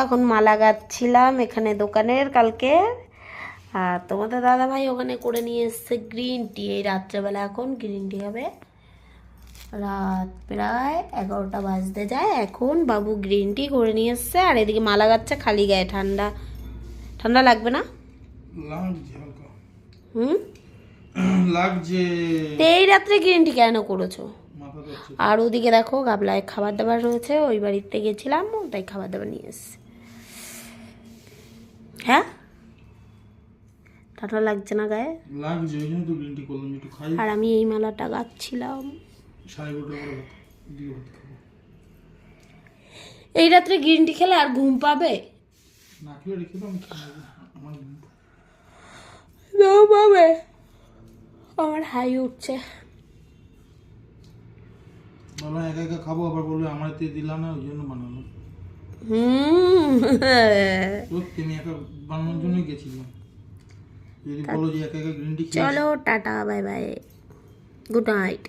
এখন মালা গাচ্ছিলাম এখানে দোকানের কালকে। আর তোমাদের দাদা ভাই ওখানে করে নিয়ে এসছে গ্রিন টি। এই রাত্রেবেলা এখন গ্রিন টি হবে। রাত প্রায় 11টা বাজতে যায়, এখন বাবু গ্রিন টি করে নিয়ে এসছে। আর এদিকে মালা গাচ্ছে খালি গায়ে। ঠান্ডা ঠান্ডা লাগবে না? লাগছে। এই রাত্রে গ্রিন টি কেন করেছো? আর ওদিকে দেখো গাবলায় খাবার দাবার রয়েছে, ওই বাড়িতে গেছিলাম, তাই খাবার দাবার নিয়ে এসছে। হ্যাঁ, ঠান্ডা লাগছে না গায়ে? লাগছে, ওই জন্য তো গ্রিন টি করলাম, একটু খাই। আর আমি এই মালাটা গাচ্ছিলাম। এই রাত্রে গ্রিন টি খেলে আর ঘুম পাবে না? খেলে রেখে দাও, আমার পাবে। আমার হাই উঠছে। বললাম একা একা খাবো, আবার বলবে আমার তে দিলা না, ওই জন্য বানালাম। সত্যি আমি একা বানানোর জন্যই গেছিলাম। যদি বলো যে একা একা গ্রিন টি চলো tata, bye bye, good night.